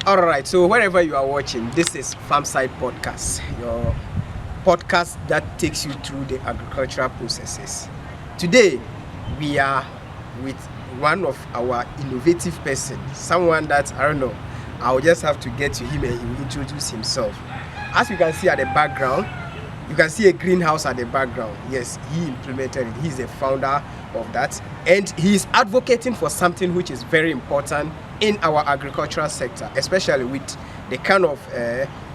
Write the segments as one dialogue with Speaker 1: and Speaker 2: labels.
Speaker 1: All right, so wherever you are watching, this is Farmside Podcast, your podcast that takes you through the agricultural processes. Today, we are with one of our innovative person, someone that, I don't know, I'll just have to get to him and he will introduce himself. As you can see at the background, you can see a greenhouse at the background. Yes, he implemented it. He's the founder of that. And he is advocating for something which is very important in our agricultural sector, especially with the kind of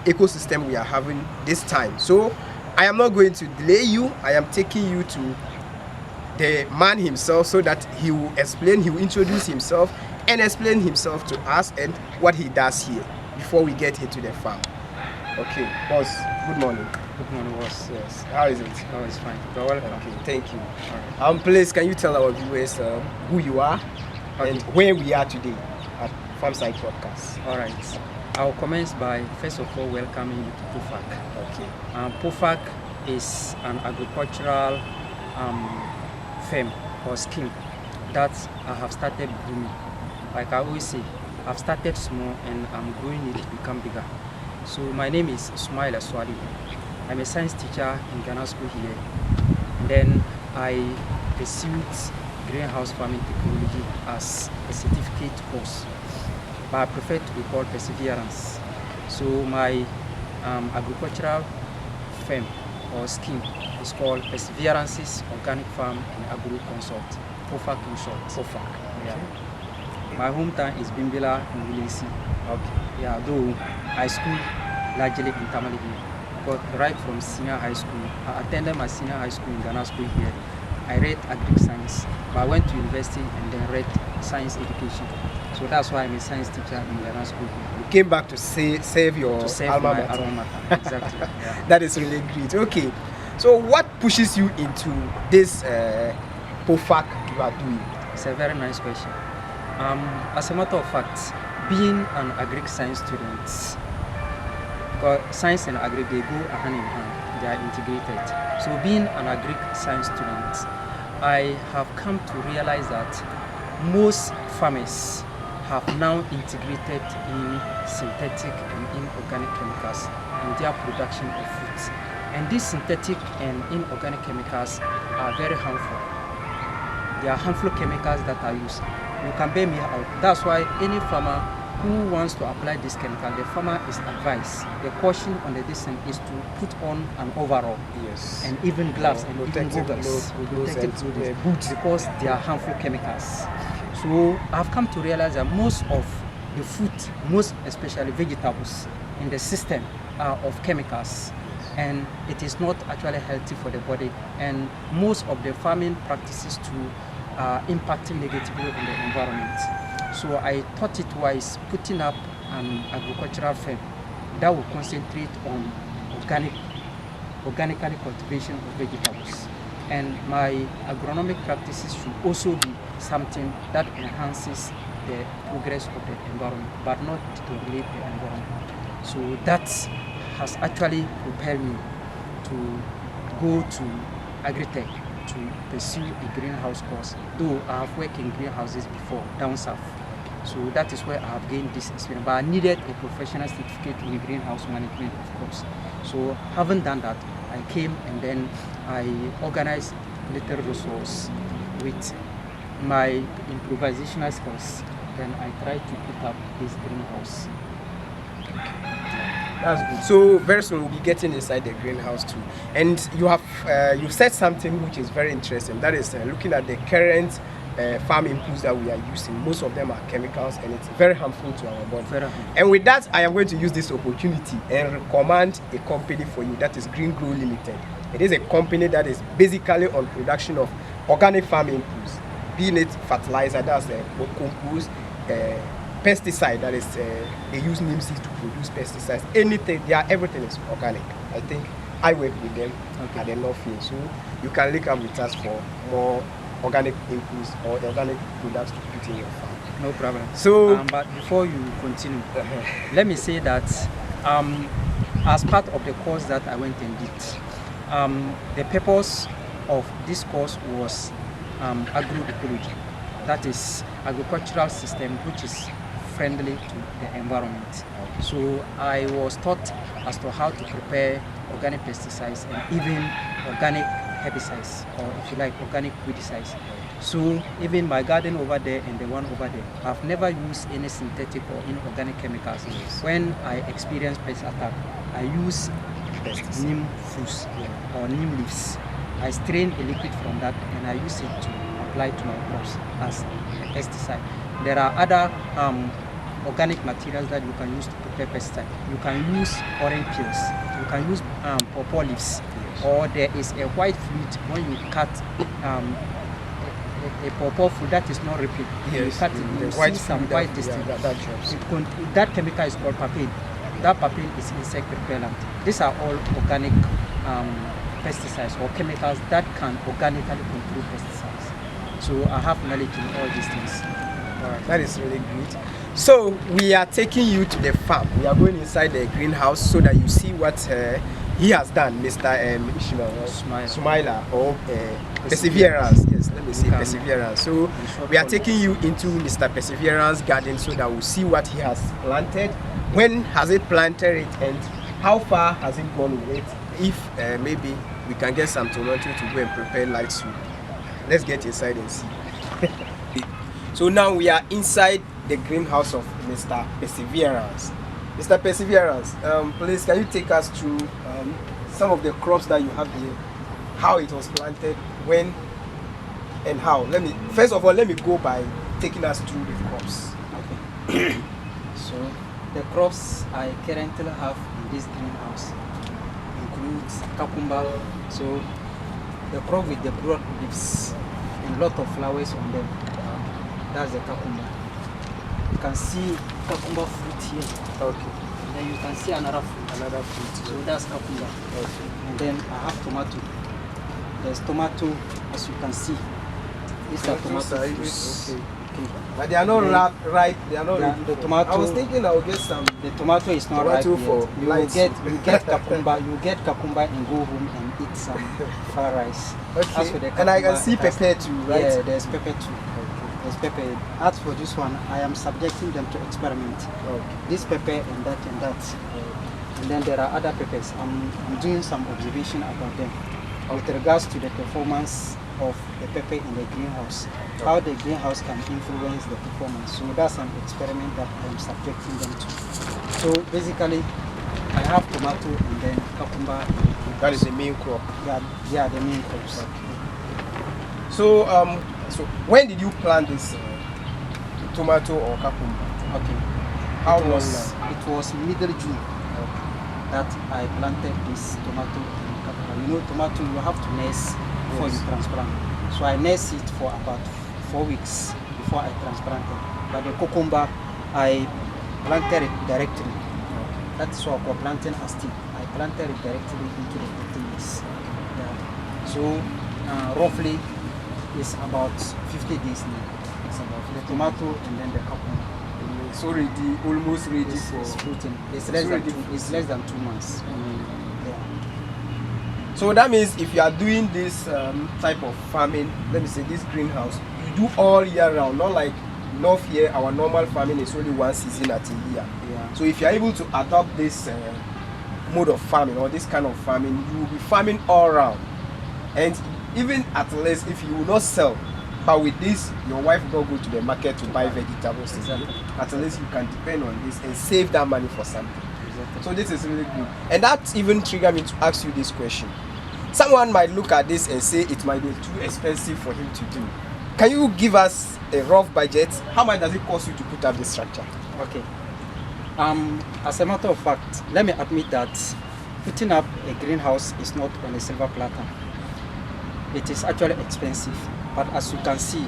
Speaker 1: ecosystem we are having this time. So I am not going to delay you. I am taking you to the man himself so that he will introduce himself and explain himself to us and what he does here before we get into the farm. Okay, boss, good morning.
Speaker 2: Good morning, boss.
Speaker 1: Yes, how is it?
Speaker 2: Oh, it's fine. You're welcome.
Speaker 1: Okay, thank you.
Speaker 2: All right.
Speaker 1: Please, can you tell our viewers who you are and where we are today at Farmside Podcast?
Speaker 2: All right. I'll commence by first of all welcoming you to POFAC.
Speaker 1: Okay.
Speaker 2: POFAC is an agricultural firm or scheme that I have started grooming. Like I always say, I've started small and I'm growing it to become bigger. So my name is Ismail Aswadi. I'm a science teacher in Ghana School here. And then I pursued greenhouse farming technology as a certificate course, but I prefer to be called Perseverance. So my agricultural firm or scheme is called Perseverance's Organic Farm and Agro Consult, POFAC in short.
Speaker 1: POFAC.
Speaker 2: Yeah. My hometown is Bimbila in Wilisi.
Speaker 1: Okay.
Speaker 2: Yeah, though I school largely in Tamale here. But right from senior high school, I attended my senior high school in Ghana School here. I read agri science, but I went to university and then read science education. So that's why I'm a science teacher in Ghana School here.
Speaker 1: You came back to save your alma mater.
Speaker 2: Alma mater. Exactly. Yeah.
Speaker 1: That is really great. Okay, so what pushes you into this POFAC you are doing?
Speaker 2: It's a very nice question. As a matter of fact, being an agri science student, because science and agri, they go hand in hand, they are integrated. So being an agri science student, I have come to realize that most farmers have now integrated in synthetic and inorganic chemicals in their production of foods. And these synthetic and inorganic chemicals are very harmful. They are harmful chemicals that are used. You can bear me out. That's why any farmer who wants to apply this chemical, the farmer is advised. The caution on the distance is to put on an overall,
Speaker 1: yes,
Speaker 2: and even gloves and even
Speaker 1: protective
Speaker 2: boots, because they are harmful chemicals. So I've come to realize that most of the food, most especially vegetables in the system, are of chemicals, and it is not actually healthy for the body. And most of the farming practices too are impacting negatively on the environment. So I thought it wise putting up an agricultural firm that will concentrate on organically cultivation of vegetables. And my agronomic practices should also be something that enhances the progress of the environment, but not deteriorate the environment. So that has actually propelled me to go to Agritech to pursue a greenhouse course, though I have worked in greenhouses before down south. So that is where I have gained this experience. But I needed a professional certificate in greenhouse management, of course. So having done that, I came and then I organized little resource with my improvisational skills. Then I tried to put up this greenhouse.
Speaker 1: That's good. So very soon we'll be getting inside the greenhouse too. And you have you said something which is very interesting. That is looking at the current farm inputs that we are using. Most of them are chemicals, and it's very harmful to our body. And with that, I am going to use this opportunity and recommend a company for you, that is Green Grow Limited. It is a company that is basically on production of organic farm inputs, being it fertilizer, that's compost, pesticide, that is they use neem seeds to produce pesticides, anything, everything is organic. I think I work with them at the North Field, so you can link up with us for more organic inputs or organic products to put in your farm.
Speaker 2: No problem.
Speaker 1: So
Speaker 2: but before you continue, let me say that as part of the course that I went and did, the purpose of this course was agroecology, that is agricultural system which is friendly to the environment. So I was taught as to how to prepare organic pesticides and even organic herbicides, or if you like, organic weedicides. So even my garden over there and the one over there, I've never used any synthetic or inorganic chemicals. When I experience pest attack, I use neem fruits or neem leaves. I strain a liquid from that and I use it to apply to my crops as a pesticide. There are other organic materials that you can use to prepare pesticide. You can use orange peels, you can use pawpaw leaves, or there is a white fluid when you cut a pawpaw fruit that is not ripping. You cut it, you see some white distinct. That chemical is called papain. That papain is insect repellent. These are all organic pesticides or chemicals that can organically control pesticides. So I have knowledge in all these things.
Speaker 1: That is really great. So we are taking you to the farm. We are going inside the greenhouse so that you see what he has done, Mr. Sumaila, or Perseverance. Yes, let me say Perseverance. So we are taking you into Mr. Perseverance garden so that we'll see what he has planted, when has it planted it, and how far has it gone with it. If maybe we can get some tomato to go and prepare light soup. Let's get inside and see. So now we are inside the greenhouse of Mr. Perseverance. Mr. Perseverance, please can you take us through some of the crops that you have here, how it was planted, when and how. First of all, let me go by taking us through the crops.
Speaker 2: Okay. So the crops I currently have in this greenhouse includes cucumber. So the crop with the broad leaves and lot of flowers on them. That's the cucumber. You can see cucumber fruit here.
Speaker 1: Okay.
Speaker 2: And then you can see another fruit. So that's cucumber.
Speaker 1: Okay.
Speaker 2: And then I have tomato. There's tomato, as you can see. These are tomato fruits.
Speaker 1: Okay. But they are not ripe. They are not.
Speaker 2: The tomato.
Speaker 1: I was thinking I would get some.
Speaker 2: The tomato is not ripe yet.
Speaker 1: For
Speaker 2: you get cucumber. You get cucumber and go home and eat some fried rice.
Speaker 1: Okay.
Speaker 2: As for the
Speaker 1: and I can see pepper too, right?
Speaker 2: Yeah, there's pepper too. There's pepper. As for this one, I am subjecting them to experiment.
Speaker 1: Okay.
Speaker 2: This pepper and that and that. And then there are other peppers. I'm doing some observation about them with regards to the performance of the pepper in the greenhouse. How the greenhouse can influence the performance. So that's an experiment that I'm subjecting them to. So basically, I have tomato and then cucumber.
Speaker 1: That is the main crop.
Speaker 2: Yeah, the main crops.
Speaker 1: Okay. So when did you plant this tomato or cucumber?
Speaker 2: Okay.
Speaker 1: How long now?
Speaker 2: It was middle June that I planted this tomato and cucumber. You know, tomato you have to nurse before you transplant. So I nursed it for about 4 weeks before I transplanted. But the cucumber, I planted it directly. That's what I'm planting as seed. I planted it directly into the containers. Yeah. So roughly it's about 50 days now. It's about the tomato and then the cucumber.
Speaker 1: It's already almost ready for
Speaker 2: fruiting. It's less than 2 months. Yeah.
Speaker 1: So that means if you are doing this type of farming, let me say this greenhouse, you do all year round, not like north here. Our normal farming is only one season at a year.
Speaker 2: Yeah.
Speaker 1: So if you are able to adopt this mode of farming or this kind of farming, you will be farming all round. And even at least if you will not sell, but with this, your wife will not go to the market to buy vegetables.
Speaker 2: Exactly.
Speaker 1: At least you can depend on this and save that money for something.
Speaker 2: Exactly.
Speaker 1: So this is really good. And that even triggered me to ask you this question. Someone might look at this and say it might be too expensive for him to do. Can you give us a rough budget? How much does it cost you to put up this structure?
Speaker 2: Okay. As a matter of fact, let me admit that putting up a greenhouse is not on a silver platter. It is actually expensive. But as you can see,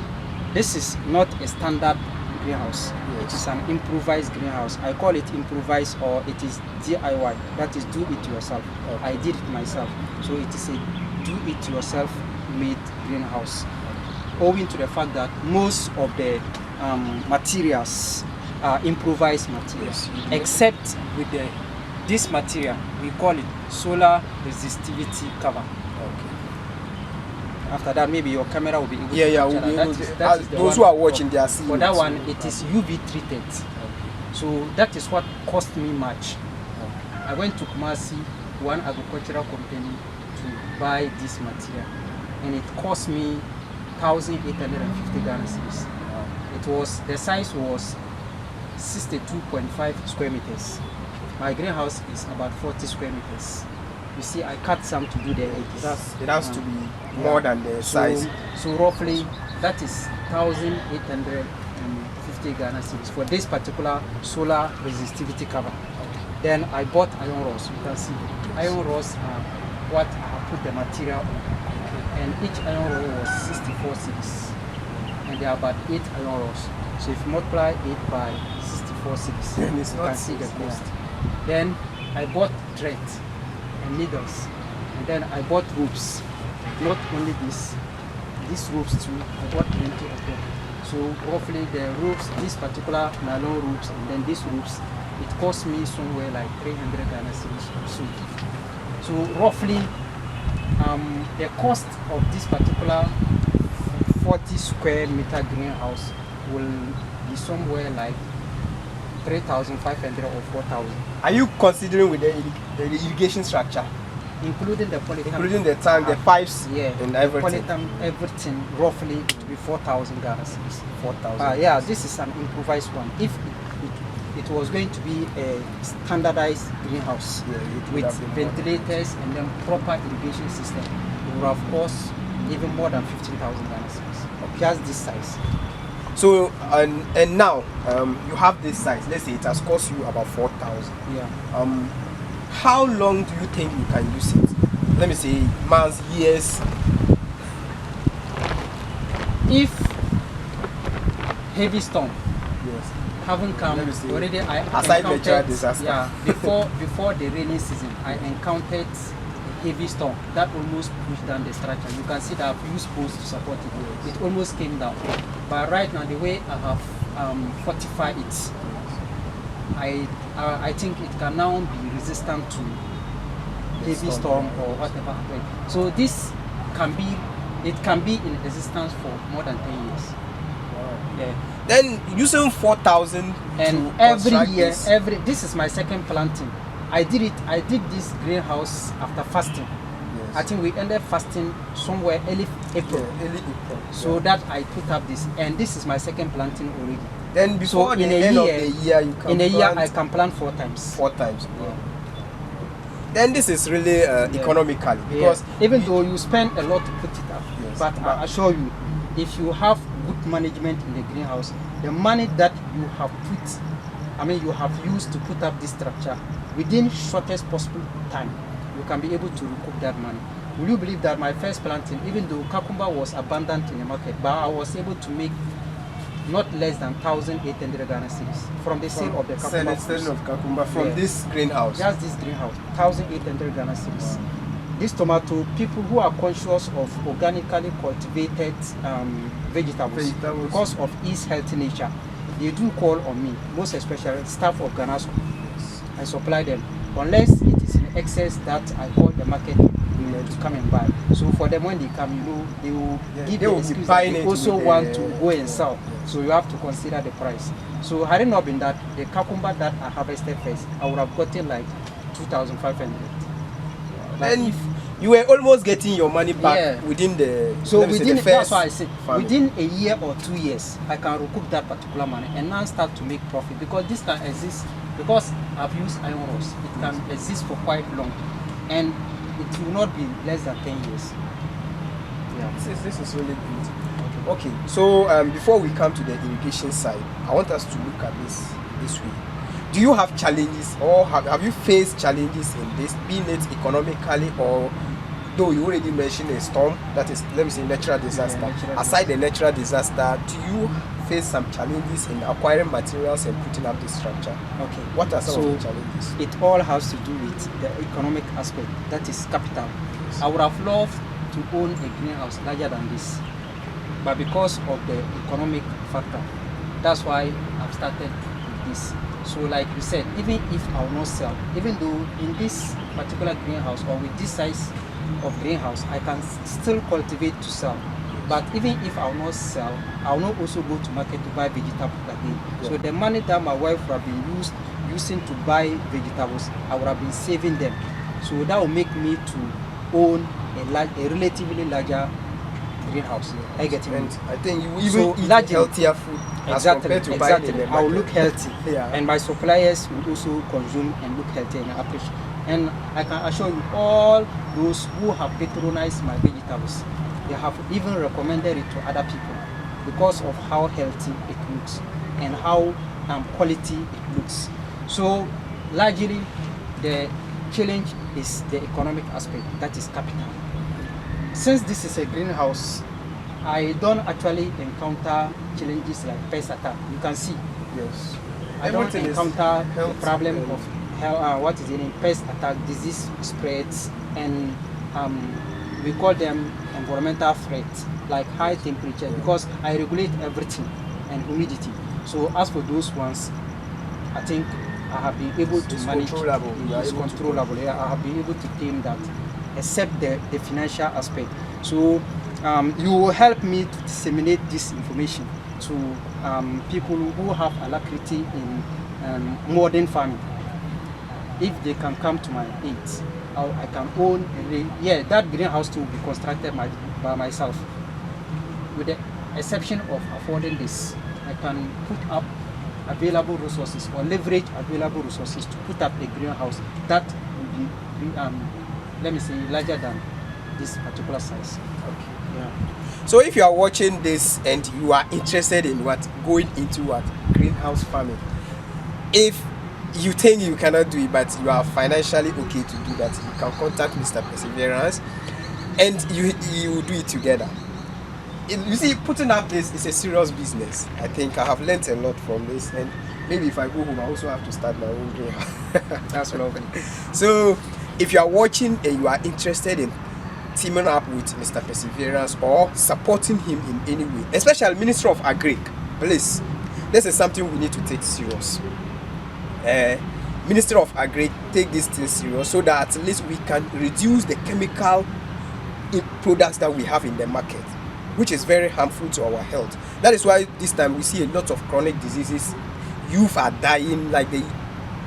Speaker 2: this is not a standard greenhouse.
Speaker 1: Yes.
Speaker 2: It is an improvised greenhouse. I call it improvised, or it is DIY. That is do it yourself.
Speaker 1: Okay.
Speaker 2: I did it myself. So it is a do it yourself made greenhouse. Owing to the fact that most of the materials are improvised materials, except with this material, we call it solar resistivity cover.
Speaker 1: Okay.
Speaker 2: After that, maybe your camera will be able to
Speaker 1: Yeah,
Speaker 2: capture
Speaker 1: we'll be able
Speaker 2: that is the
Speaker 1: those
Speaker 2: one
Speaker 1: who are watching, they are seeing.
Speaker 2: For that
Speaker 1: it,
Speaker 2: one,
Speaker 1: so-
Speaker 2: it is UV treated. So that is what cost me much. I went to Kumasi, one agricultural company, to buy this material, and it cost me 1,850 Ghana cedis. It was, the size was 62.5 square meters. My greenhouse is about 40 square meters. You see, I cut some to do the edges.
Speaker 1: It has to be more than the size.
Speaker 2: So roughly, that is 1,850 Ghana cedis for this particular solar resistivity cover. Then I bought iron rods. You can see iron rods are what I put the material on, and each iron rod was 64 cedis, and there are about 8 iron rods. So if you multiply 8 by 64 cedis, you can see the cost. Then I bought thread and needles, and then I bought ropes. Not only these ropes too, I bought plenty of them. So roughly the ropes, this particular nylon ropes, and then these ropes, it cost me somewhere like 300 Ghana cedis or so. So roughly the cost of this particular 40 square meter greenhouse will be somewhere like 3,500 or 4,000.
Speaker 1: Are you considering with the irrigation structure?
Speaker 2: Including the polythene.
Speaker 1: Including the tank, the pipes, and everything.
Speaker 2: Polythene, everything, roughly it will be 4,000 Ghana cedis.
Speaker 1: 4,000.
Speaker 2: Yeah, this is an improvised one. If it was going to be a standardized greenhouse with ventilators and then proper irrigation system, it would have cost even more than 15,000 Ghana cedis. Just this size.
Speaker 1: So and now you have this size. Let's say it has cost you about 4,000.
Speaker 2: Yeah.
Speaker 1: How long do you think you can use it? Let me say months, years.
Speaker 2: If heavy storm
Speaker 1: Yes.
Speaker 2: haven't come already, I
Speaker 1: aside
Speaker 2: encountered,
Speaker 1: natural disaster.
Speaker 2: Yeah, before the rainy season, I encountered heavy storm that almost pushed down the structure. You can see that I've used poles to support it. It almost came down. But right now, the way I have fortified it, I think it can now be resistant to heavy storm or whatever happened. So this can be in existence for more than 10 years.
Speaker 1: Wow.
Speaker 2: Yeah.
Speaker 1: Then using 4,000
Speaker 2: And every year, this is my second planting. I did this greenhouse after fasting.
Speaker 1: Yes.
Speaker 2: I think we ended fasting somewhere early April.
Speaker 1: Yeah, early April.
Speaker 2: So that I put up this, and this is my second planting already.
Speaker 1: Then before the end of the year, you can
Speaker 2: in a year
Speaker 1: plant
Speaker 2: I can plant 4 times.
Speaker 1: 4 times.
Speaker 2: Yeah.
Speaker 1: Then this is really economical because
Speaker 2: even though you spend a lot to put it up,
Speaker 1: Yes.
Speaker 2: but I assure you, if you have good management in the greenhouse, the money that you have used to put up this structure, within shortest possible time, you can be able to recoup that money. Will you believe that my first planting, even though cucumber was abundant in the market, but I was able to make not less than 1,800 Ghana cedis from the sale of the cucumber.
Speaker 1: From this greenhouse.
Speaker 2: Just this greenhouse, 1,800 Ghana cedis. This tomato, people who are conscious of organically cultivated vegetables, because of its healthy nature, they do call on me, most especially staff of Ghana School. I supply them, unless it is in excess that I call the market to come and buy. So for them, when they come, they will give the excuse that they also want to go and sell. So you have to consider the price. So had it not been that, the cucumber that I harvested first, I would have gotten like 2,500.
Speaker 1: And you were almost getting your money back within the.
Speaker 2: So within, that's why I said, within a year or 2 years, I can recoup that particular money and now start to make profit, because this can exist. Because I've used iron rods, it can exist for quite long, and it will not be less than 10 years.
Speaker 1: Yeah, this is really good. Okay, so before we come to the irrigation side, I want us to look at this way. Do you have challenges, or have you faced challenges in this, being it economically, or though you already mentioned a storm, that is, let me say, natural disaster. Aside the natural disaster, do you face some challenges in acquiring materials and putting up the structure?
Speaker 2: Okay.
Speaker 1: What are some of the challenges?
Speaker 2: It all has to do with the economic aspect, that is capital. Yes. I would have loved to own a greenhouse larger than this, but because of the economic factor, that's why I've started with this. So like you said, even if I will not sell, even though in this particular greenhouse or with this size of greenhouse, I can still cultivate to sell. But even if I will not sell, I will not also go to market to buy vegetables again. So the money that my wife would have been using to buy vegetables, I would have been saving them. So that will make me to own a relatively larger greenhouse. I get it.
Speaker 1: And I think you even eat healthier food as compared to buying in the market.
Speaker 2: I will look healthy, and my suppliers will also consume and look healthy and appreciate. And I can assure you, all those who have patronized my vegetables, they have even recommended it to other people because of how healthy it looks and how quality it looks. So largely the challenge is the economic aspect, that is capital. Since this is a greenhouse, I don't actually encounter challenges like pest attack. You can see.
Speaker 1: Yes.
Speaker 2: I don't encounter the problem of pest attack, disease spreads, and we call them environmental threats like high temperature, because I regulate everything and humidity. So as for those ones, I think I have been able to manage. It's controllable. Yeah, I have been able to tame that, except the financial aspect. So you will help me to disseminate this information to people who have alacrity in modern farming. If they can come to my aid, I can own that greenhouse to be constructed by myself. With the exception of affording this, I can put up available resources or leverage available resources to put up a greenhouse that will be larger than this particular size.
Speaker 1: Okay.
Speaker 2: Yeah.
Speaker 1: So if you are watching this and you are interested in going into greenhouse farming, if you think you cannot do it but you are financially okay to do that, you can contact Mr. Perseverance and you do it together. You see, putting up this is a serious business. I think I have learned a lot from this, and maybe if I go home I also have to start my own greenhouse.
Speaker 2: That's lovely.
Speaker 1: So if you are watching and you are interested in teaming up with Mr. Perseverance or supporting him in any way, especially Ministry of Agri, please, this is something we need to take serious. Ministry of Agri, take this thing serious so that at least we can reduce the chemical products that we have in the market, which is very harmful to our health. That is why this time we see a lot of chronic diseases. Youth are dying, like the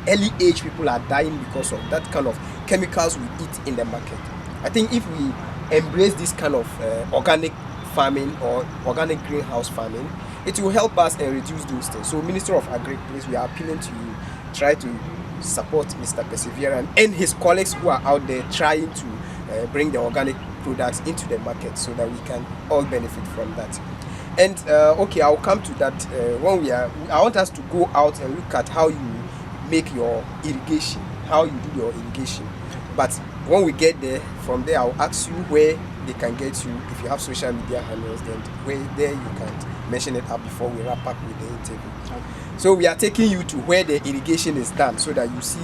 Speaker 1: early age people are dying because of that kind of chemicals we eat in the market. I think if we embrace this kind of organic farming or organic greenhouse farming, it will help us and reduce those things. So Minister of Agri, please, we are appealing to you, try to support Mr. Perseverance and his colleagues who are out there trying to bring the organic products into the market so that we can all benefit from that. And okay, I'll come to that I want us to go out and look at how you make your irrigation, how you do your irrigation. But when we get there, from there I'll ask you where they can get you. If you have social media handles, then where there you can mention it up before we wrap up with the interview. Okay. So we are taking you to where the irrigation is done so that you see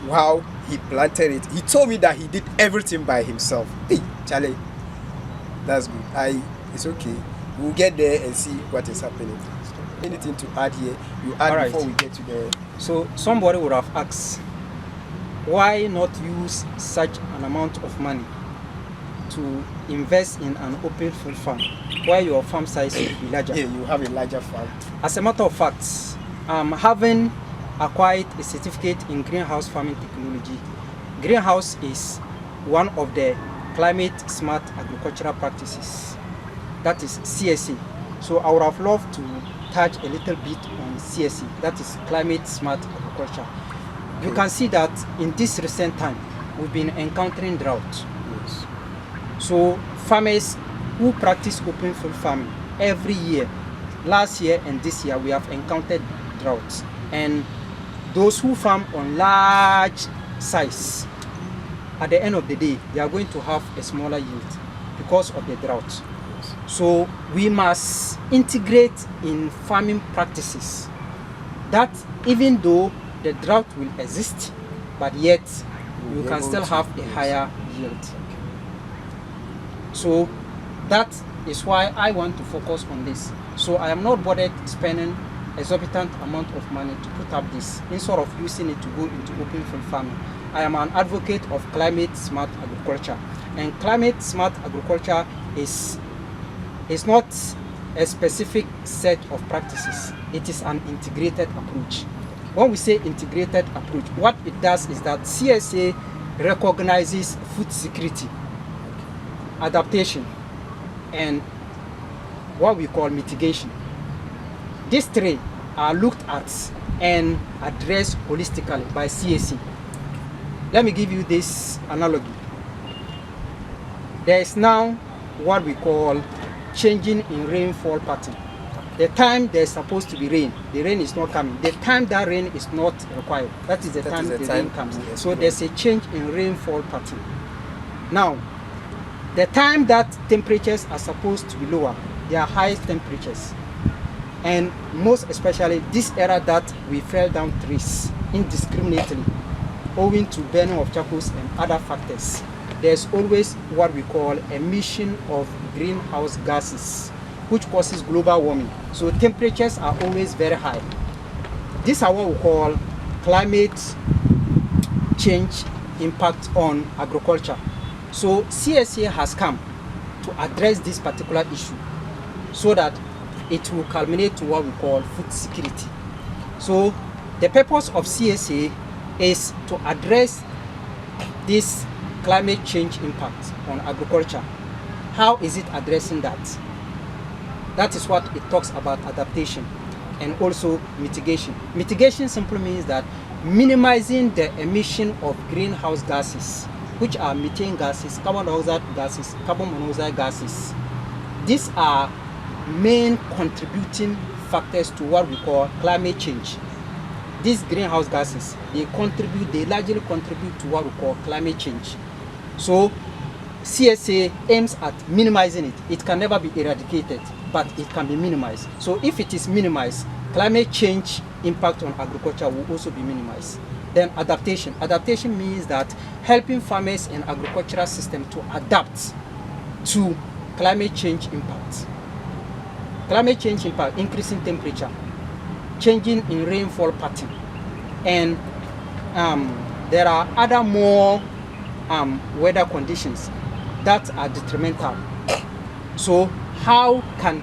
Speaker 1: how he planted it. He told me that he did everything by himself. Hey, Charlie, that's good. It's okay. We'll get there and see what is happening. Anything to add here? You add before we get to the.
Speaker 2: So somebody would have asked, why not use such an amount of money to invest in an open field farm where your farm size will be larger?
Speaker 1: Yeah, you have a larger farm.
Speaker 2: As a matter of fact, having acquired a certificate in greenhouse farming technology, greenhouse is one of the climate smart agricultural practices, that is CSA. So I would have loved to touch a little bit on CSA, that is climate smart agriculture. Okay. You can see that in this recent time we've been encountering drought.
Speaker 1: Yes.
Speaker 2: So farmers who practice open field farming every year, last year and this year, we have encountered droughts. And those who farm on large size, at the end of the day, they are going to have a smaller yield because of the drought. Yes. So we must integrate in farming practices that even though the drought will exist, but yet you can still have a higher yield. So that is why I want to focus on this. So I am not bothered spending exorbitant amount of money to put up this instead of using it to go into open field farming. I am an advocate of climate smart agriculture, and climate smart agriculture is
Speaker 3: is not a specific set of practices. It is an integrated approach. When we say integrated approach, what it does is that CSA recognizes food security, adaptation, and what we call mitigation. These three are looked at and addressed holistically by CSA. Let me give you this analogy. There is now what we call changing in rainfall pattern. The time there's supposed to be rain, the rain is not coming. The time that rain is not required, that is the time the rain comes.
Speaker 1: Yes,
Speaker 3: so there's a change in rainfall pattern. Now, the time that temperatures are supposed to be lower, they are high temperatures. And most especially this era that we fell down trees indiscriminately, owing to burning of charcoals and other factors. There's always what we call emission of greenhouse gases, which causes global warming. So temperatures are always very high. These are what we call climate change impact on agriculture. So CSA has come to address this particular issue so that it will culminate to what we call food security. So the purpose of CSA is to address this climate change impact on agriculture. How is it addressing that? That is what it talks about, adaptation and also mitigation. Mitigation simply means that minimizing the emission of greenhouse gases, which are methane gases, carbon dioxide gases, carbon monoxide gases. These are main contributing factors to what we call climate change. These greenhouse gases, they largely contribute to what we call climate change. So CSA aims at minimizing it. It can never be eradicated, but it can be minimized. So if it is minimized, climate change impact on agriculture will also be minimized. Then adaptation. Adaptation means that helping farmers and agricultural system to adapt to climate change impact. Climate change impact, increasing temperature, changing in rainfall pattern, and there are other more weather conditions that are detrimental. So how can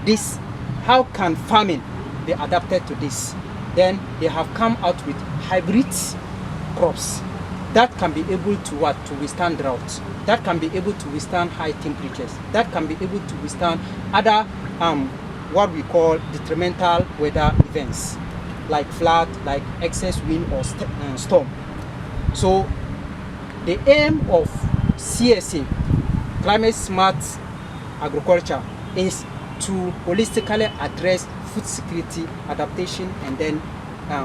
Speaker 3: farming be adapted to this? Then they have come out with hybrid crops that can be able to withstand drought, that can be able to withstand high temperatures, that can be able to withstand other what we call detrimental weather events like flood, like excess wind or storm. So the aim of CSA, climate smart agriculture, is to holistically address food security, adaptation, and then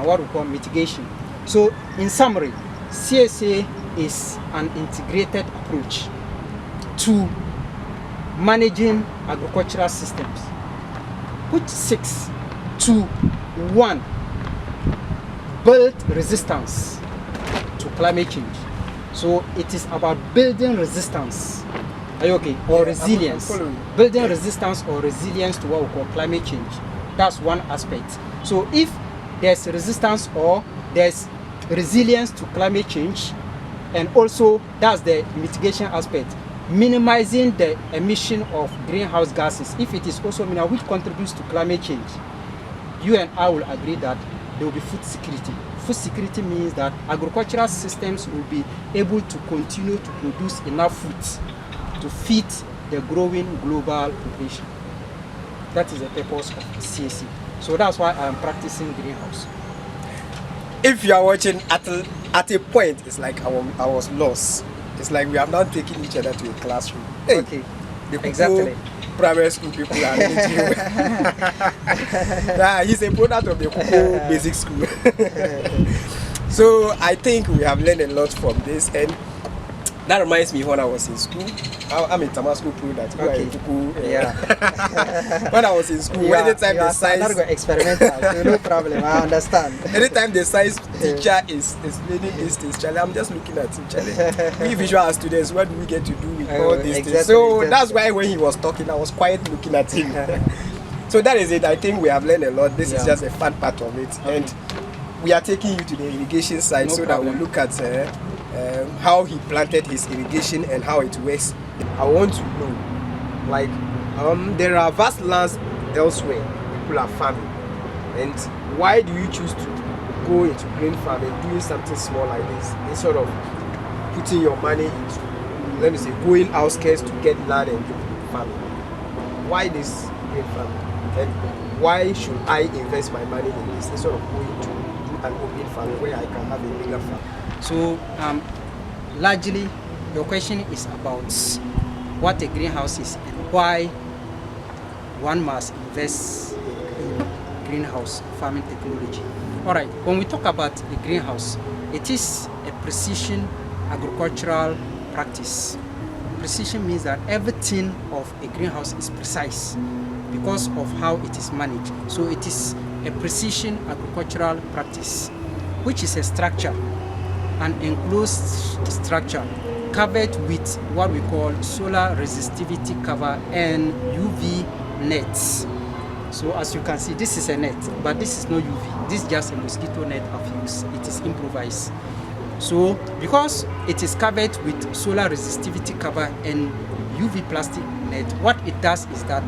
Speaker 3: what we call mitigation. So in summary, CSA is an integrated approach to managing agricultural systems, which seeks to, one, build resistance to climate change. So it is about building resistance. Are you okay? Or resilience. Building resistance or resilience to what we call climate change. That's one aspect. So if there's resistance or there's resilience to climate change, and also that's the mitigation aspect, minimizing the emission of greenhouse gases, if it is also which contributes to climate change, you and I will agree that there will be food security. Food security means that agricultural systems will be able to continue to produce enough food to feed the growing global population. That is the purpose of CSC. So that's why I am practicing greenhouse.
Speaker 1: If you are watching at a point, it's like I was lost. It's like we have not taken each other to a classroom. Hey,
Speaker 3: Okay,
Speaker 1: the
Speaker 3: exactly.
Speaker 1: primary school people are really yeah, he's a product of the Kuku basic school. So I think we have learned a lot from this, and that reminds me when I was in school. I'm a Tamasco product.
Speaker 3: Okay. Yeah.
Speaker 1: When I was in school, anytime the science
Speaker 3: experimental, so no problem. I understand.
Speaker 1: anytime the science teacher is explaining these things, Charlie, I'm just looking at him, Charlie. We visual as students, what do we get to do with all these things? So that's why when he was talking, I was quiet looking at him. So that is it. I think we have learned a lot. This is just a fun part of it.
Speaker 3: Okay.
Speaker 1: And we are taking you to the irrigation side
Speaker 3: No
Speaker 1: so
Speaker 3: problem.
Speaker 1: that we look at how he planted his irrigation and how it works. I want to know, like, There are vast lands elsewhere people are farming, and why do you choose to go into green farming, doing something small like this, instead of putting your money into, let me say, going outskirts to get land and do farming? Why this green farming, and why should I invest my money in this instead of going to do an open farming where I can have a bigger farm?
Speaker 3: So largely your question is about what a greenhouse is and why one must invest in greenhouse farming technology. All right, when we talk about a greenhouse, it is a precision agricultural practice. Precision means that everything of a greenhouse is precise because of how it is managed. So it is a precision agricultural practice, which is a structure, an enclosed structure covered with what we call solar resistivity cover and UV nets. So as you can see, this is a net, but this is not UV. This is just a mosquito net I've used. It is improvised. So because it is covered with solar resistivity cover and UV plastic net, what it does is that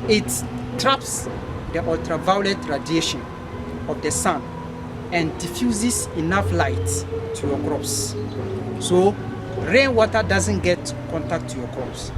Speaker 3: it traps the ultraviolet radiation of the sun and diffuses enough light to your crops. So rainwater doesn't get contact to your crops,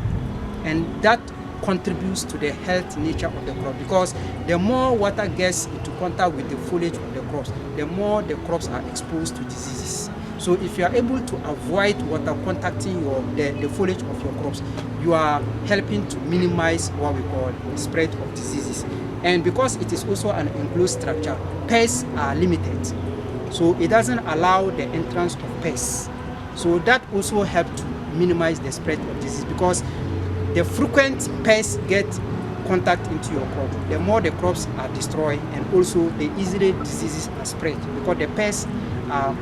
Speaker 3: and that contributes to the health nature of the crop, because the more water gets into contact with the foliage of the crops, the more the crops are exposed to diseases. So if you are able to avoid water contacting the foliage of your crops, you are helping to minimize what we call spread of diseases. And because it is also an enclosed structure, pests are limited. So it doesn't allow the entrance of pests. So that also helps to minimize the spread of disease, because the frequent pests get contact into your crop, the more the crops are destroyed, and also the easily diseases are spread, because the pests are,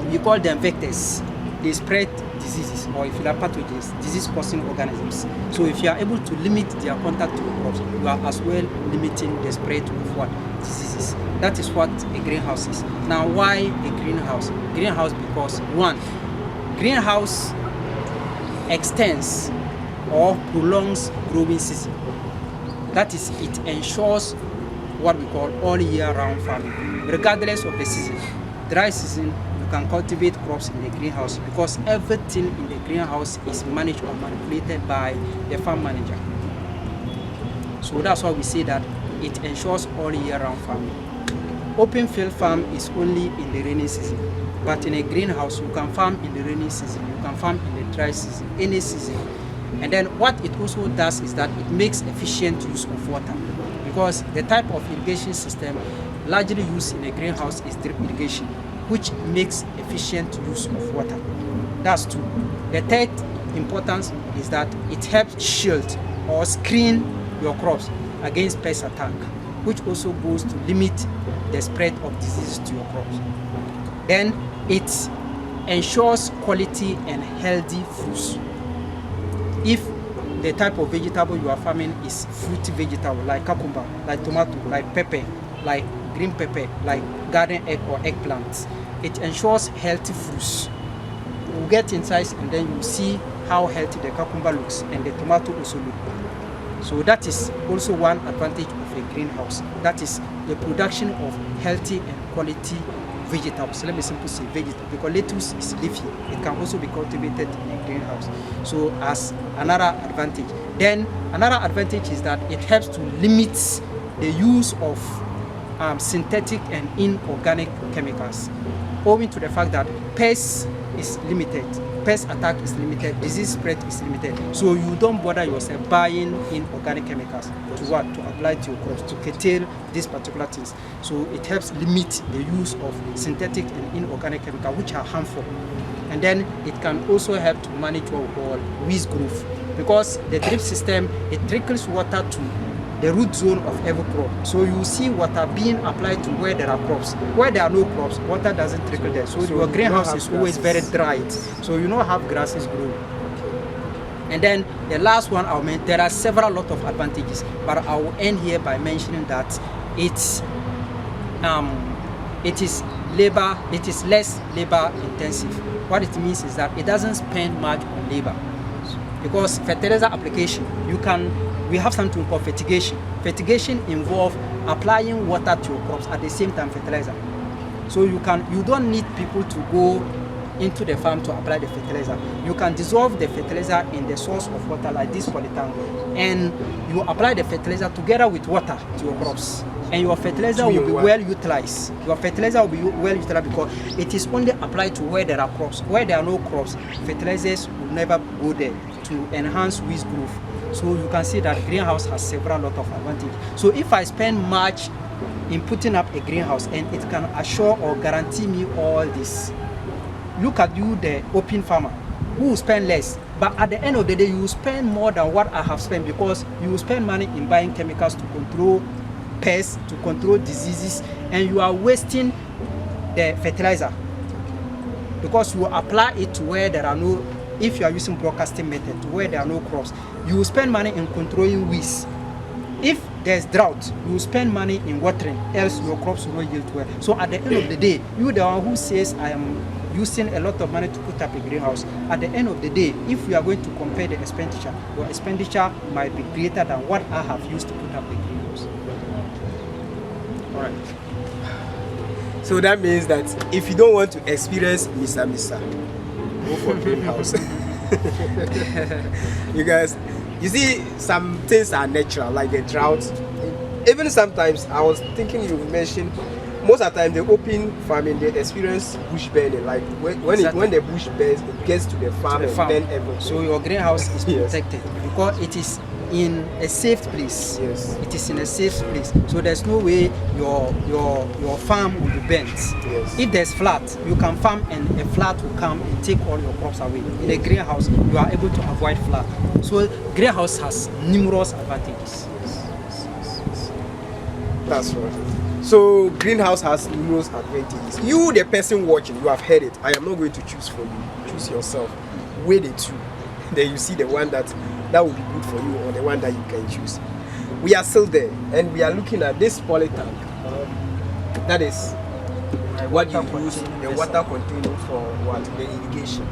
Speaker 3: we call them vectors. They spread diseases, or if you like pathogens, disease-causing organisms. So if you are able to limit their contact to your crops, you are as well limiting the spread of what? Diseases. That is what a greenhouse is. Now, why a greenhouse? Greenhouse because, one, greenhouse extends or prolongs growing season. That is, it ensures what we call all year round farming, regardless of the season. Dry season, you can cultivate crops in the greenhouse, because everything in the greenhouse is managed or manipulated by the farm manager. So that's why we say that it ensures all year round farming. Open field farm is only in the rainy season, but in a greenhouse you can farm in the rainy season, you can farm in the dry season, any season. And then what it also does is that it makes efficient use of water, because the type of irrigation system largely used in a greenhouse is drip irrigation, which makes efficient use of water. That's two. The third importance is that it helps shield or screen your crops against pest attack, which also goes to limit the spread of diseases to your crops. Then it ensures quality and healthy fruits. If the type of vegetable you are farming is fruity vegetable, like cucumber, like tomato, like pepper, like green pepper, like garden egg or eggplant, it ensures healthy fruits. You will get insights, and then you will see how healthy the cucumber looks and the tomato also look. So that is also one advantage of a greenhouse. That is the production of healthy and quality vegetables. Let me simply say vegetable, because lettuce is leafy. It can also be cultivated in a greenhouse. So as another advantage. Then another advantage is that it helps to limit the use of synthetic and inorganic chemicals, owing to the fact that pest is limited, pest attack is limited, disease spread is limited. So you don't bother yourself buying inorganic chemicals to what? To apply to your crops, to curtail these particular things. So it helps limit the use of synthetic and inorganic chemicals, which are harmful. And then it can also help to manage what we call weed growth, because the drip system, it trickles water to the root zone of every crop. So you see water being applied to where there are crops. Where there are no crops, water doesn't trickle there. So your greenhouse is always very dry. So you don't have grasses growing. And then the last one I'll mention, there are several lot of advantages, but I will end here by mentioning that it is less labor intensive. What it means is that it doesn't spend much on labor. because fertilizer application, we have something called fertigation. Fertigation involves applying water to your crops at the same time fertilizer. So you don't need people to go into the farm to apply the fertilizer. You can dissolve the fertilizer in the source of water like this polytank, and you apply the fertilizer together with water to your crops. And your fertilizer will be well utilized. Your fertilizer will be well utilized because it is only applied to where there are crops. Where there are no crops, fertilizers will never go there to enhance weed growth. So you can see that greenhouse has several lot of advantages. So if I spend much in putting up a greenhouse and it can assure or guarantee me all this, look at you, the open farmer, who will spend less. But at the end of the day, you will spend more than what I have spent because you will spend money in buying chemicals to control pests, to control diseases, and you are wasting the fertilizer because you apply it to where there are no, if you are using broadcasting method, to where there are no crops, you will spend money in controlling weeds. If there's drought, you will spend money in watering, else your crops will not yield well. So at the end of the day, you the one who says I am using a lot of money to put up a greenhouse, at the end of the day, if we are going to compare the expenditure, your expenditure might be greater than what I have used to put up a greenhouse.
Speaker 1: All right. So that means that if you don't want to experience Misa, go for greenhouse. You guys, you see, some things are natural, like the drought. Even sometimes, I was thinking you mentioned, most of the time, the open farming, they experience bush burning. Like when the bush burns, it gets to the farm and burn everything.
Speaker 3: So your greenhouse is protected because it is in a safe place.
Speaker 1: Yes.
Speaker 3: It is in a safe place. So there's no way your farm will be burnt.
Speaker 1: Yes.
Speaker 3: If there's flood, you can farm and a flood will come and take all your crops away. In a greenhouse, you are able to avoid flood. So greenhouse has numerous advantages.
Speaker 1: Yes. That's right. So greenhouse has numerous advantages. You, the person watching, you have heard it. I am not going to choose for you. Choose yourself. Weigh the two. Then you see the one that will be good for you or the one that you can choose. We are still there and we are looking at this poly tank. That is what you use, the water container for what? The irrigation.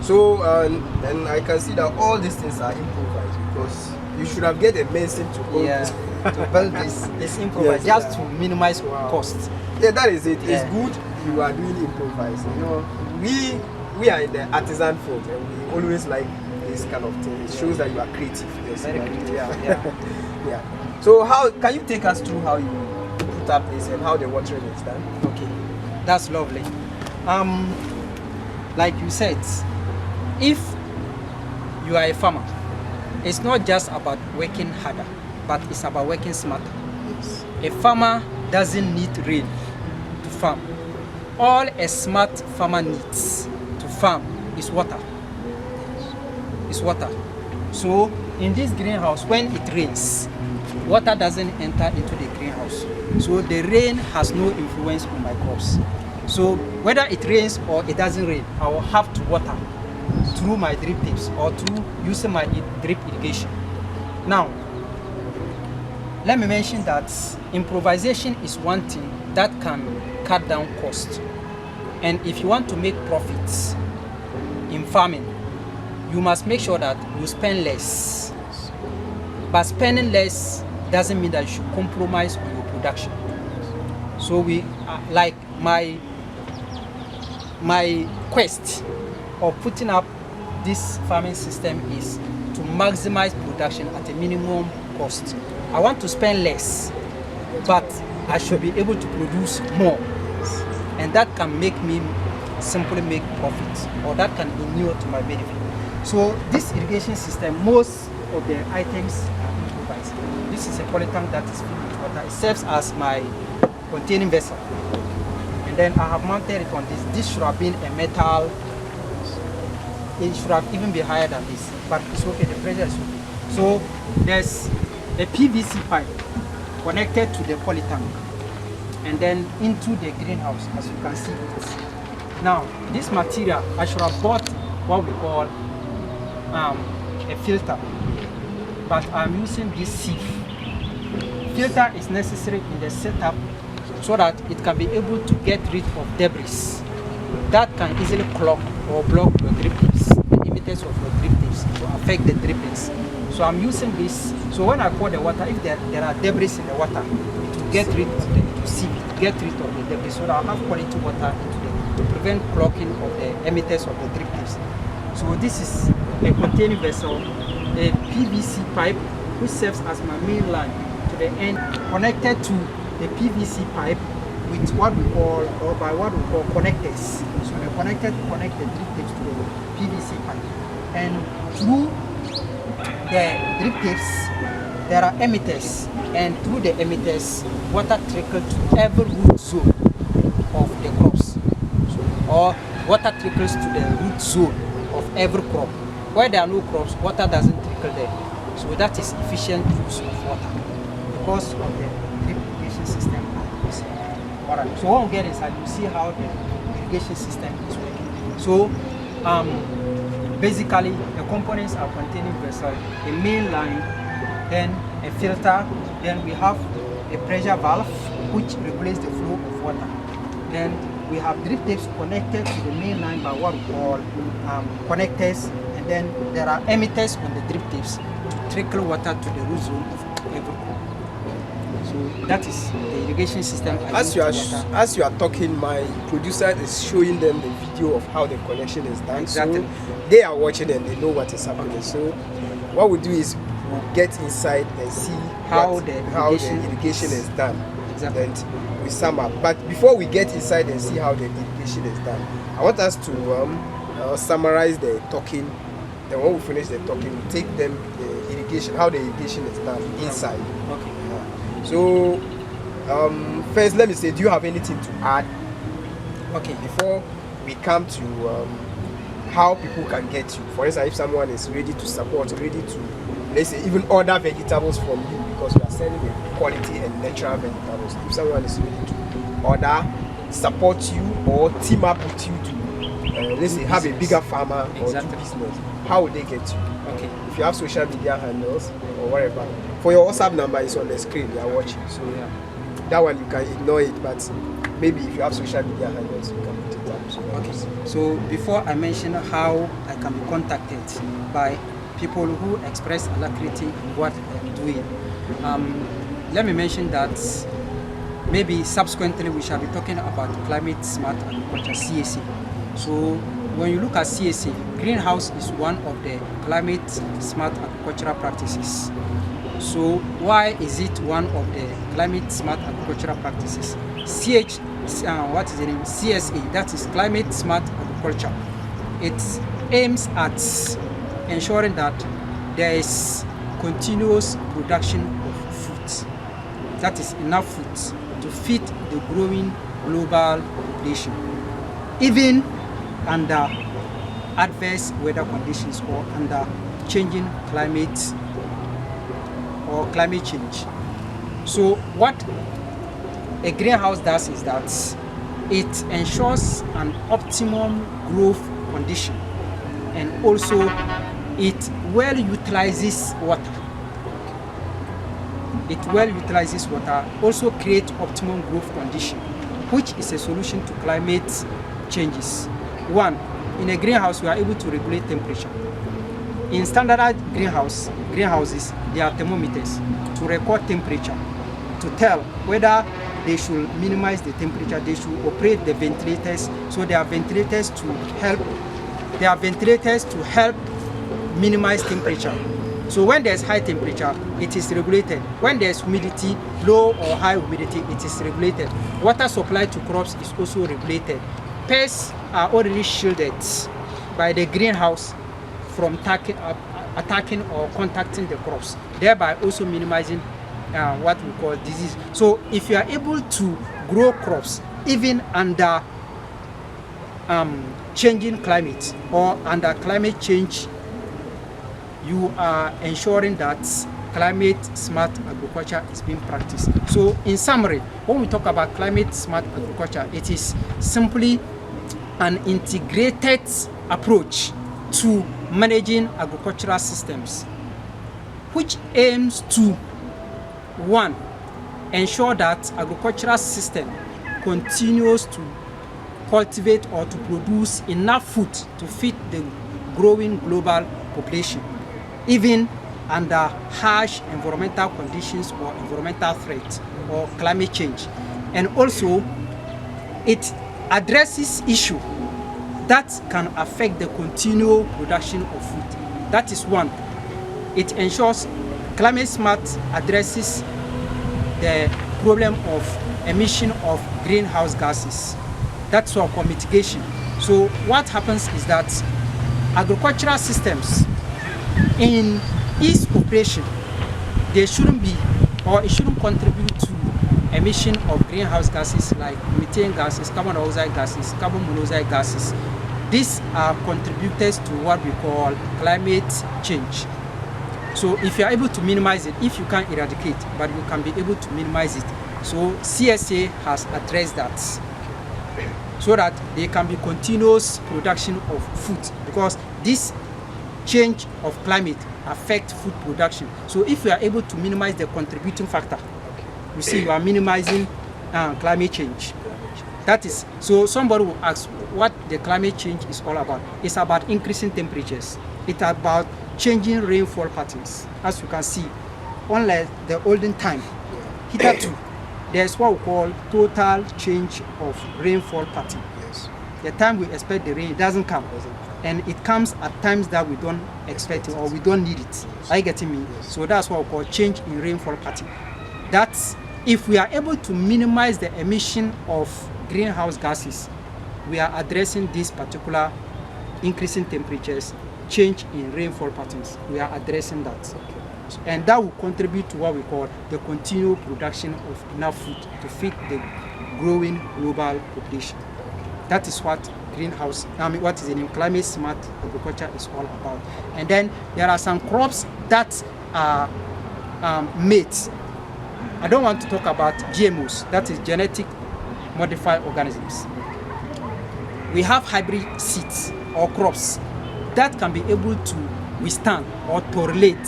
Speaker 1: So and I can see that all these things are improvised because you should have get a mason to hold this.
Speaker 3: To build this is improvised,
Speaker 1: Yes,
Speaker 3: just to minimize costs.
Speaker 1: Yeah, that is it.
Speaker 3: Yeah.
Speaker 1: It's good you are doing improvised. You know, we are in the artisan field and we always like this kind of thing. It shows that you are creative. Yes,
Speaker 3: Very
Speaker 1: you are
Speaker 3: creative.
Speaker 1: Yeah. Yeah. So how can you take us through how you put up this and how the watering is done?
Speaker 3: Okay, that's lovely. Like you said, if you are a farmer, it's not just about working harder, but it's about working smarter.
Speaker 1: Yes.
Speaker 3: A farmer doesn't need rain to farm. All a smart farmer needs to farm is water. Is water. So in this greenhouse, when it rains, water doesn't enter into the greenhouse. So the rain has no influence on my crops. So whether it rains or it doesn't rain, I will have to water through my drip tips or through using my drip irrigation. Now, let me mention that improvisation is one thing that can cut down costs. And if you want to make profits in farming, you must make sure that you spend less. But spending less doesn't mean that you should compromise on your production. So like my quest of putting up this farming system is to maximize production at a minimum cost. I want to spend less, but I should be able to produce more. And that can make me simply make profit, or that can inure to my benefit. So this irrigation system, most of the items are improvised. This is a poly tank that is filled with water. It serves as my containing vessel. And then I have mounted it on this. This should have been a metal. It should have even been higher than this, but it's okay, the pressure is okay. So there's a PVC pipe connected to the poly tank and then into the greenhouse, as you can see it. Now, this material, I should have bought what we call a filter, but I'm using this sieve. Filter is necessary in the setup so that it can be able to get rid of debris that can easily clog or block your drip tips, the emitters of your drip tips. leaves to affect the drippings. So I'm using this. So when I pour the water, if there are debris in the water, to get rid of the get rid of the debris, so that I'll have quality water into the, to prevent clogging of the emitters of the drip tips. So this is a containing vessel, a PVC pipe, which serves as my main line to the end, connected to the PVC pipe with what we call, or by what we call connectors. So the connector connect the drip tips to the PVC pipe, and through the drip tips there are emitters, and through the emitters water trickles to every root zone of the crops, or water trickles to the root zone of every crop. Where there are no crops, water doesn't trickle there. So that is efficient use of water because of the drip irrigation system. Alright, so when we get inside, you see how the irrigation system is working. So basically the components are containing vessel, a main line, then a filter, then we have a pressure valve which regulates the flow of water. Then we have drip tips connected to the main line by what we call connectors, and then there are emitters on the drip tips to trickle water to the root zone of every crop. So that is the irrigation system.
Speaker 1: As you are talking, my producer is showing them the video of how the connection is done.
Speaker 3: Exactly.
Speaker 1: So they are watching and they know what is happening. So what we do is we'll get inside and see how the irrigation is done.
Speaker 3: Exactly.
Speaker 1: And we sum up. But before we get inside and see how the irrigation is done, I want us to summarize the talking. Then when we finish the talking, we take them the irrigation, how the irrigation is done inside.
Speaker 3: Okay.
Speaker 1: So first, let me say, do you have anything to add?
Speaker 3: Okay.
Speaker 1: Before we come to how people can get you. For instance, if someone is ready to support, ready to, let's say, even order vegetables from you because you are selling the quality and natural vegetables. If someone is ready to order, support you, or team up with you to, let's say, have a bigger farmer or do business, how would they get you?
Speaker 3: Okay.
Speaker 1: If you have social media handles or whatever, for your WhatsApp number is on the screen, you are watching. So
Speaker 3: Yeah.
Speaker 1: that one you can ignore it, but maybe if you have social media handles, you can put it up. So
Speaker 3: Okay. So before I mention how I can be contacted by people who express alacrity in what I'm doing, let me mention that maybe subsequently we shall be talking about climate smart agriculture, CSA. So when you look at CSA, greenhouse is one of the climate smart agricultural practices. So why is it one of the climate smart agricultural practices? What is the name? CSA, that is climate smart agriculture. It aims at ensuring that there is continuous production of food. That is enough food to feed the growing global population, even under adverse weather conditions or under changing climate or climate change. So what a greenhouse does is that it ensures an optimum growth condition, and also it well utilizes water. It well utilizes water, also creates optimum growth condition, which is a solution to climate changes. One, in a greenhouse we are able to regulate temperature. In standardized greenhouses, there are thermometers to record temperature, to tell whether they should minimize the temperature, they should operate the ventilators. So there are ventilators to help minimize temperature. So when there's high temperature, it is regulated. When there's humidity, low or high humidity, it is regulated. Water supply to crops is also regulated. Pests are already shielded by the greenhouse from attacking or contacting the crops, thereby also minimizing what we call disease. So if you are able to grow crops even under changing climate or under climate change, you are ensuring that climate smart agriculture is being practiced. So in summary, when we talk about climate smart agriculture, it is simply an integrated approach to managing agricultural systems, which aims to, one, ensure that agricultural system continues to cultivate or to produce enough food to feed the growing global population, even under harsh environmental conditions or environmental threats or climate change. And also, it addresses issues that can affect the continual production of food. That is one. It ensures climate smart addresses the problem of emission of greenhouse gases. That's what we call mitigation. So what happens is that agricultural systems in its operation, they shouldn't be, or it shouldn't contribute to emission of greenhouse gases like methane gases, carbon dioxide gases, carbon monoxide gases. These are contributors to what we call climate change. So if you are able to minimize it, if you can't eradicate, but you can be able to minimize it. So CSA has addressed that, so that there can be continuous production of food, because this change of climate affects food production. So if you are able to minimize the contributing factor, you see you are minimizing climate change. That is, so somebody will ask what the climate change is all about. It's about increasing temperatures. It's about changing rainfall patterns. As you can see, unlike the olden time, hitherto, there's what we call total change of rainfall pattern.
Speaker 1: Yes.
Speaker 3: The time we expect the rain, it doesn't come. And it comes at times that we don't expect it or we don't need it. Are you getting me?
Speaker 1: Yes.
Speaker 3: So that's what we call change in rainfall pattern. That's if we are able to minimize the emission of greenhouse gases, we are addressing this particular increasing temperatures, change in rainfall patterns. We are addressing that. And that will contribute to what we call the continual production of enough food to feed the growing global population. That is what what is in climate smart agriculture is all about. And then there are some crops that are made. I don't want to talk about GMOs, that is genetic modified organisms. We have hybrid seeds or crops that can be able to withstand or tolerate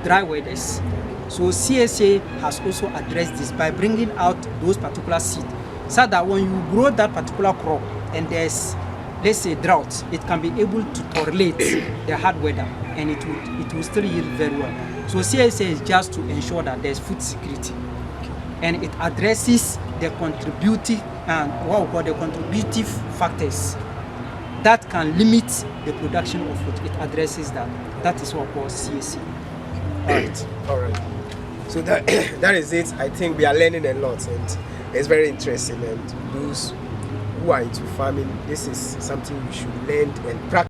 Speaker 3: dry weathers. So CSA has also addressed this by bringing out those particular seeds, so that when you grow that particular crop and there's, let's say, drought, it can be able to tolerate the hard weather, and it will still yield very well. So CSA is just to ensure that there's food security, and it addresses the contributive and what we call the contributive factors that can limit the production of food. It addresses that. That is what we call CSA.
Speaker 1: All right. So that that is it. I think we are learning a lot, and it's very interesting. And those who are into farming, this is something you should learn and practice.